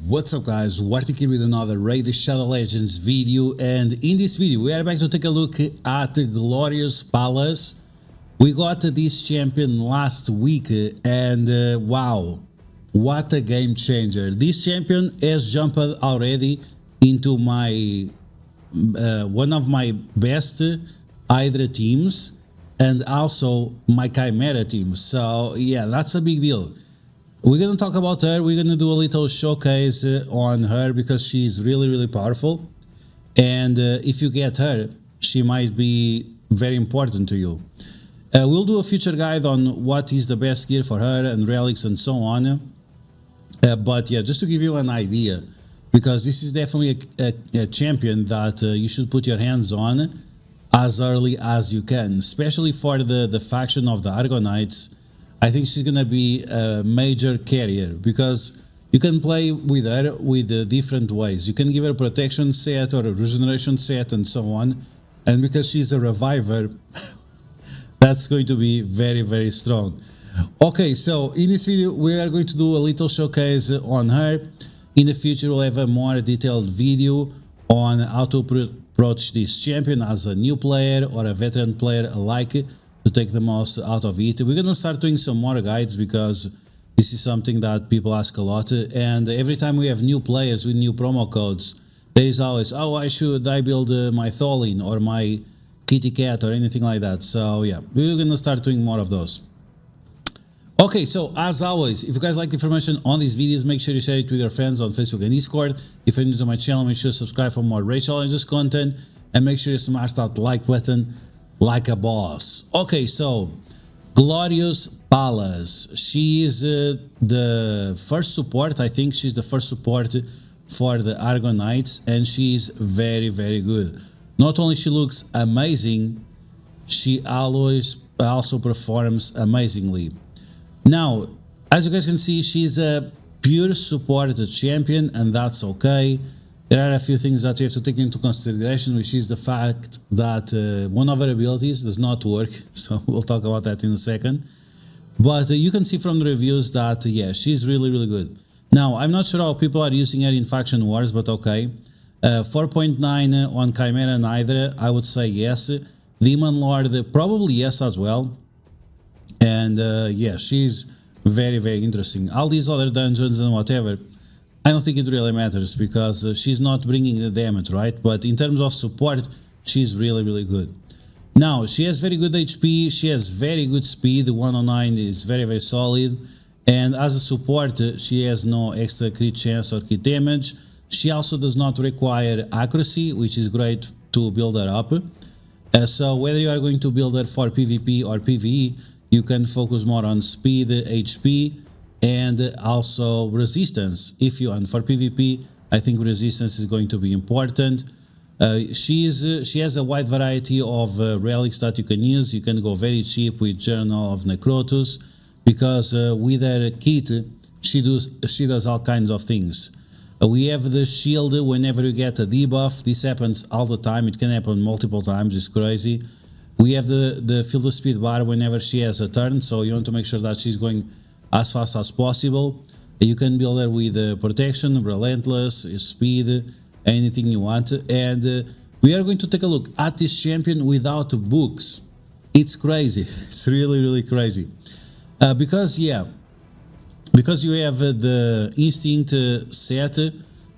What's up guys, DuArktik here with another Raid Shadow Legends video, and in this video we are back to take a look at Glorius Pallas. We got this champion last week and wow, what a game changer. This champion has jumped already into my one of my best Hydra teams and also my Chimera team, so yeah, that's a big deal. We're going to talk about her. We're going to do a little showcase on her because she's really powerful, and if you get her, she might be very important to you. We'll do a future guide on what is the best gear for her and relics and so on, but yeah, just to give you an idea, because this is definitely a champion that you should put your hands on as early as you can, especially for the faction of the Argonites. I think she's gonna be a major carrier because you can play with her with different ways. You can give her a protection set or a regeneration set and so on, and because she's a reviver, that's going to be very strong. Okay, so in this video we are going to do a little showcase on her. In the future we'll have a more detailed video on how to approach this champion as a new player or a veteran player alike, to take the most out of it. We're gonna start doing some more guides because this is something that people ask a lot, and every time we have new players with new promo codes, there is always, oh, why should I build my Tholin or my Kitty Cat or anything like that. So yeah, we're gonna start doing more of those. Okay, so as always, if you guys like information on these videos, make sure you share it with your friends on Facebook and Discord. If you're new to my channel, make sure to subscribe for more Raid Challenges content, and make sure you smash that like button like a boss. Okay, so Glorius Pallas, she is the first support. I think she's the first support for the Argonites, and she's very good. Not only she looks amazing, she always also performs amazingly. Now, as you guys can see, she's a pure support champion, and that's okay. There are a few things that you have to take into consideration, which is the fact that one of her abilities does not work, so we'll talk about that in a second. But you can see from the reviews that, yeah, she's really good. Now, I'm not sure how people are using her in Faction Wars, but okay. 4.9 on Chimera and Hydra, I would say yes. Demon Lord, probably yes as well. And yeah, she's very interesting. All these other dungeons and whatever, I don't think it really matters because she's not bringing the damage, right? But in terms of support, she's really good. Now, she has very good HP, she has very good speed, 109 is very solid, and as a support, she has no extra crit chance or crit damage. She also does not require accuracy, which is great to build her up. So whether you are going to build her for PvP or PvE, you can focus more on speed, HP, and also resistance. If you, and for PvP, I think resistance is going to be important. She has a wide variety of relics that you can use. You can go very cheap with Journal of Necrotus, because with her kit, she does all kinds of things. We have the shield whenever you get a debuff. This happens all the time. It can happen multiple times. It's crazy. We have the field speed bar whenever she has a turn, so you want to make sure that she's going as fast as possible. You can build her with protection, relentless, speed, anything you want. And we are going to take a look at this champion without books. It's crazy. It's really crazy. Because you have the instinct set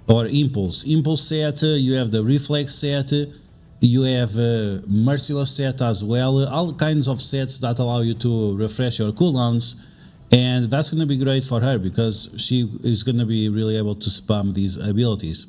or impulse set, you have the reflex set, you have merciless set as well, all kinds of sets that allow you to refresh your cooldowns. And that's going to be great for her because she is going to be really able to spam these abilities.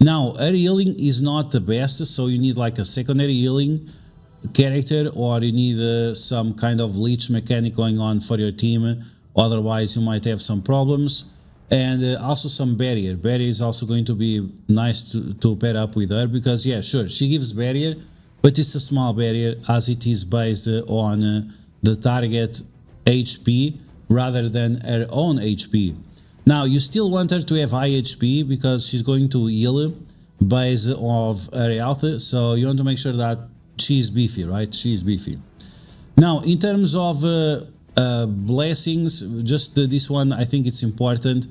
Now, her healing is not the best, so you need like a secondary healing character, or you need some kind of leech mechanic going on for your team. Otherwise, you might have some problems. And also some barrier. Barrier is also going to be nice to pair up with her because, yeah, sure, she gives barrier, but it's a small barrier as it is based on the target HP rather than her own HP. Now, you still want her to have high HP because she's going to heal based off her health, so you want to make sure that she's beefy, right? She's beefy. Now, in terms of blessings, just this one, I think it's important.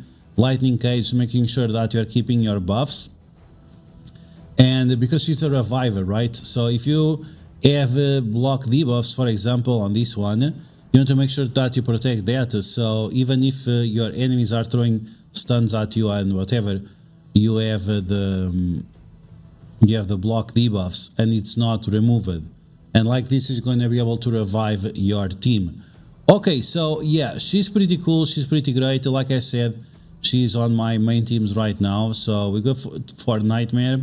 lightning cage, making sure that you are keeping your buffs. And because she's a reviver, right? So if you have block debuffs, for example, on this one, you want to make sure that you protect that. So even if your enemies are throwing stuns at you and whatever, you have the block debuffs and it's not removed. And like this is going to be able to revive your team. Okay, so yeah, she's pretty cool. She's pretty great. Like I said, she's on my main teams right now. So we go for Nightmare.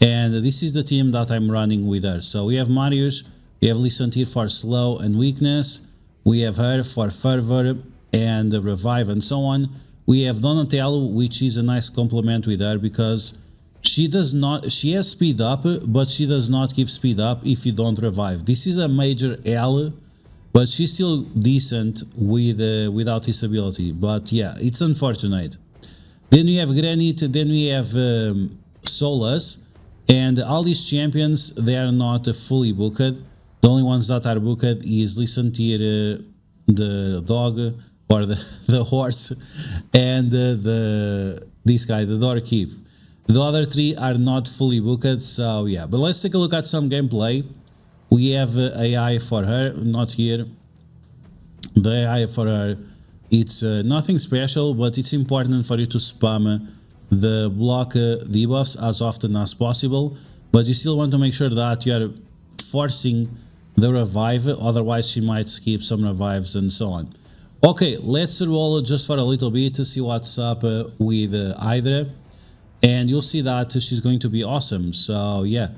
And this is the team that I'm running with her. So we have Marius, we have Listen here for slow and weakness, we have her for fervor and revive and so on. We have Donatello, which is a nice complement with her because she has speed up, but she does not give speed up if you don't revive. This is a major L, but she's still decent without this ability. But yeah, it's unfortunate. Then we have Granite, then we have Solus. And all these champions, they are not fully booked. The only ones that are booked is Listen here, the dog or the horse, and this guy, the DuArktik. The other three are not fully booked, so yeah. But let's take a look at some gameplay. We have AI for her, not here. The AI for her, it's nothing special, but it's important for you to spam the block debuffs as often as possible, but you still want to make sure that you are forcing the revive, otherwise she might skip some revives and so on. Okay, let's roll just for a little bit to see what's up with Hydra, and you'll see that she's going to be awesome. So yeah,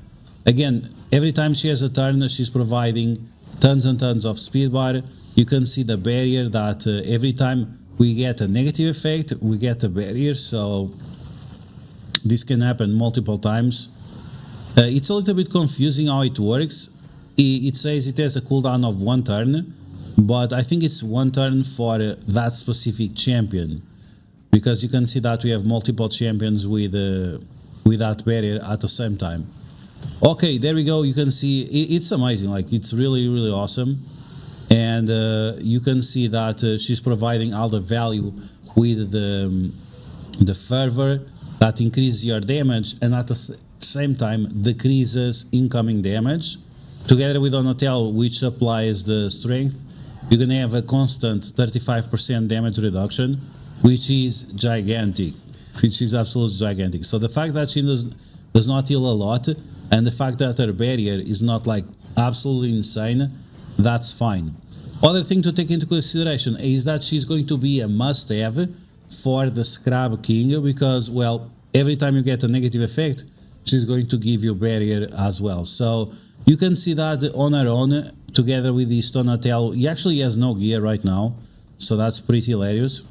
again, every time she has a turn, she's providing tons and tons of speed bar. You can see the barrier that every time we get a negative effect, we get a barrier, so this can happen multiple times. It's a little bit confusing how it works. It says it has a cooldown of 1 turn, but I think it's 1 turn for that specific champion, because you can see that we have multiple champions with that barrier at the same time. Okay, there we go. You can see it's amazing. Like, it's really, really awesome. And you can see that she's providing all the value with the fervor that increases your damage and at the same time decreases incoming damage. Together with Donatello, which applies the strength, you're gonna have a constant 35% damage reduction, which is gigantic, which is absolutely gigantic. So the fact that she does not heal a lot, and the fact that her barrier is not like absolutely insane, that's fine. Other thing to take into consideration is that she's going to be a must-have for the Scrub King, because, well, every time you get a negative effect, she's going to give you barrier as well. So you can see that on her own, together with this Donatello. He actually has no gear right now, so that's pretty hilarious.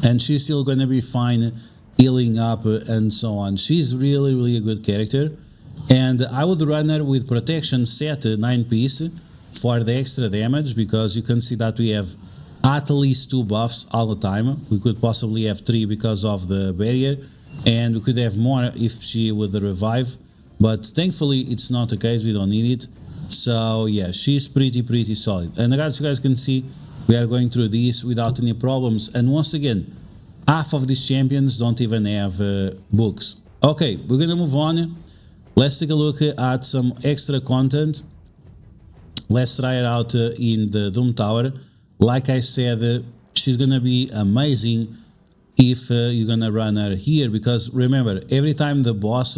And she's still going to be fine healing up and so on. She's really, really a good character. And I would run her with protection set 9 piece for the extra damage, because you can see that we have at least 2 buffs all the time. We could possibly have 3 because of the barrier, and we could have more if she would revive, but thankfully it's not the case. We don't need it. So yeah, she's pretty solid. And as you guys can see, we are going through this without any problems. And once again, half of these champions don't even have books. Okay, we're gonna move on. Let's take a look at some extra content. Let's try it out in the Doom Tower. Like I said, she's gonna be amazing if you're gonna run her here, because remember, every time the boss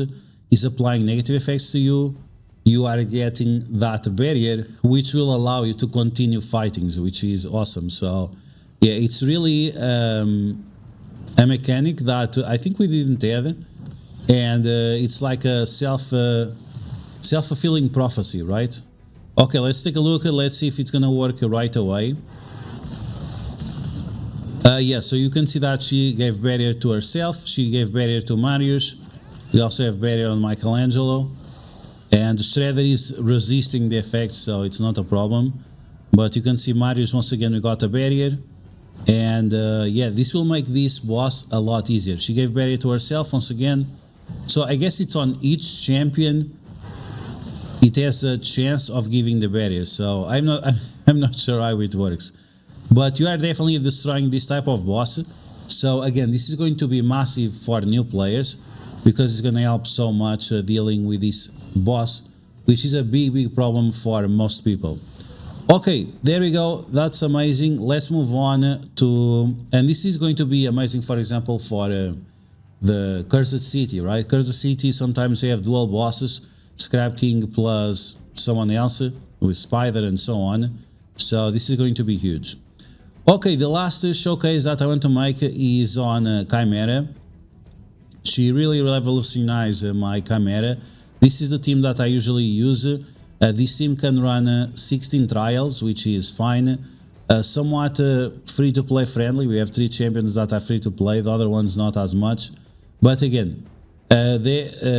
is applying negative effects to you, you are getting that barrier, which will allow you to continue fighting, which is awesome. So yeah, it's really a mechanic that I think we didn't have, and it's like a self-fulfilling prophecy, right? Okay, let's take a look. Let's see if it's gonna work right away. Yeah, so you can see that she gave barrier to herself, she gave barrier to Marius, we also have barrier on Michelangelo, and Shredder is resisting the effects, so it's not a problem. But you can see Marius, once again, we got a barrier, and yeah, this will make this boss a lot easier. She gave barrier to herself once again, so I guess it's on each champion it has a chance of giving the barrier, so I'm not sure how it works. But you are definitely destroying this type of boss So again, this is going to be massive for new players because it's going to help so much dealing with this boss, which is a big problem for most people. Okay, there we go. That's amazing. Let's move on to, and this is going to be amazing, for example, for the Cursed City, right? Cursed City, sometimes you have dual bosses, Scrap King plus someone else with Spider and so on. So this is going to be huge. Okay, the last showcase that I want to make is on Chimera. She really revolutionized my Chimera. This is the team that I usually use. This team can run 16 trials, which is fine. Somewhat free-to-play friendly. We have 3 champions that are free-to-play, the other ones not as much. But again,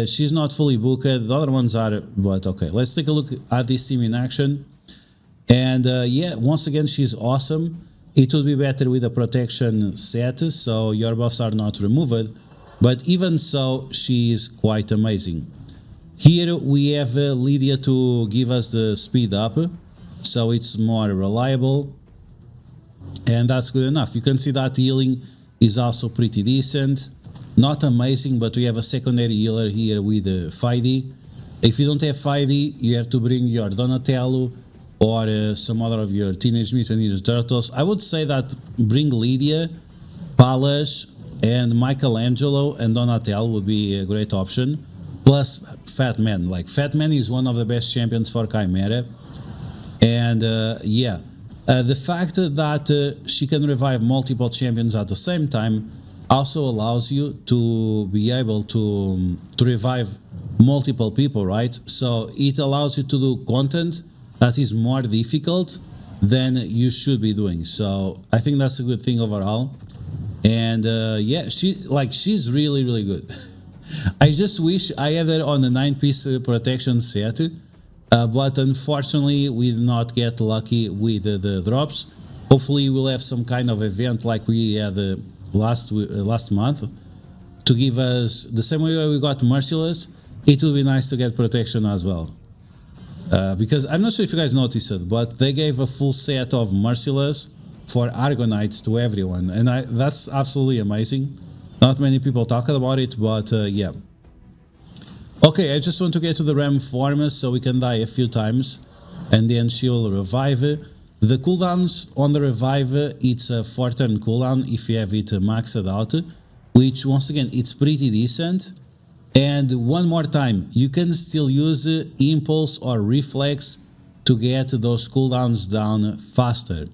she's not fully booked, the other ones are, but okay. Let's take a look at this team in action. And yeah, once again, she's awesome. It would be better with a protection set, so your buffs are not removed. But even so, she is quite amazing. Here we have Lydia to give us the speed up, so it's more reliable, and that's good enough. You can see that healing is also pretty decent, not amazing, but we have a secondary healer here with 5D. If you don't have 5D, you have to bring your Donatello or some other of your Teenage Mutant Ninja Turtles. I would say that bring Lydia, Pallas, and Michelangelo and Donatello would be a great option. Plus Fat Man. Like, Fat Man is one of the best champions for Chimera. And yeah, the fact that she can revive multiple champions at the same time also allows you to be able to revive multiple people, right? So it allows you to do content that is more difficult than you should be doing. So I think that's a good thing overall. And yeah, she's really good. I just wish I had her on a 9-piece protection set, but unfortunately we did not get lucky with the drops. Hopefully we'll have some kind of event like we had last month to give us the same way we got Merciless. It would be nice to get protection as well, because I'm not sure if you guys noticed it, but they gave a full set of Merciless for Argonites to everyone, and that's absolutely amazing. Not many people talk about it, but yeah. Okay, I just want to get to the Ram form so we can die a few times, and then she will revive. The cooldowns on the revive, it's a 4-turn cooldown if you have it maxed out, which once again, it's pretty decent. And one more time, you can still use Impulse or Reflex to get those cooldowns down faster.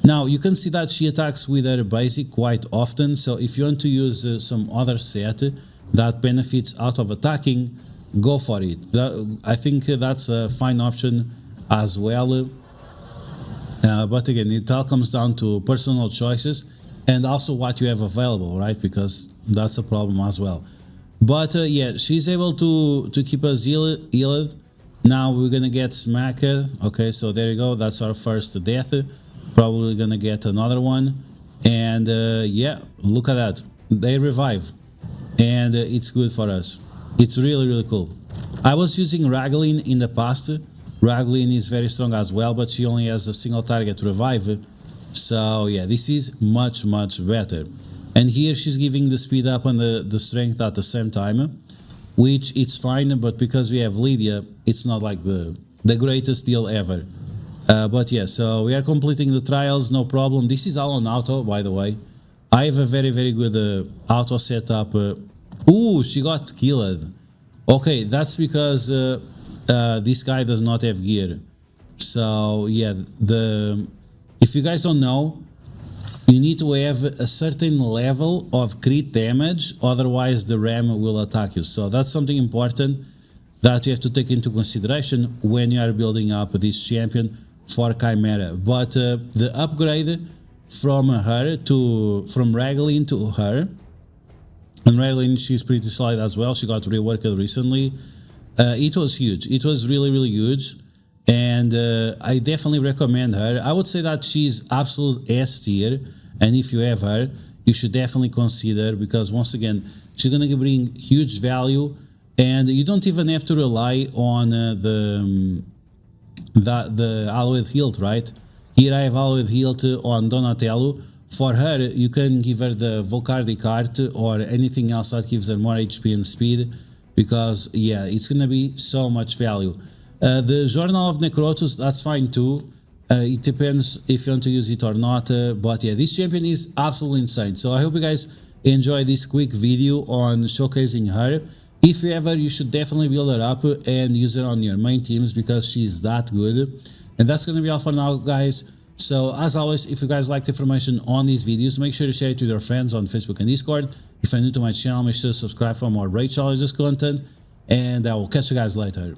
Now, you can see that she attacks with her basic quite often, so if you want to use some other set that benefits out of attacking, go for it. I think that's a fine option as well. But again, it all comes down to personal choices and also what you have available, right? Because that's a problem as well. But yeah, she's able to keep us healed. Now we're gonna get smacked. Okay, so there you go. That's our first death. Probably gonna get another one. And yeah, look at that. They revive. And it's good for us. It's really cool. I was using Raglan in the past. Raglan is very strong as well, but she only has a single target revive. So yeah, this is much better. And here she's giving the speed up and the strength at the same time, which it's fine, but because we have Lydia, it's not like the greatest deal ever. But yeah, so we are completing the trials, no problem. This is all on auto, by the way. I have a very good auto setup. Ooh, she got killed. Okay, that's because this guy does not have gear. So yeah, if you guys don't know, you need to have a certain level of crit damage, otherwise the Ram will attack you. So that's something important that you have to take into consideration when you are building up this champion for Chimera. But the upgrade from Raglan to her, and Raglan, she's pretty solid as well. She got reworked recently. It was huge. It was really huge. And I definitely recommend her. I would say that she's absolute S tier, and if you have her, you should definitely consider, because once again, she's gonna bring huge value, and you don't even have to rely on the Alure hilt, right? Here I have Alure hilt on Donatello For her, you can give her the duarktikhq or anything else that gives her more HP and speed, because yeah, it's gonna be so much value. The Journal of Necrotus, that's fine too. It depends if you want to use it or not, but yeah, this champion is absolutely insane. So I hope you guys enjoy this quick video on showcasing her. If you ever, you should definitely build her up and use her on your main teams, because she's that good. And that's gonna be all for now, guys. So as always, if you guys liked the information on these videos, make sure to share it with your friends on Facebook and Discord. If you're new to my channel, make sure to subscribe for more raid challenges content, and I will catch you guys later.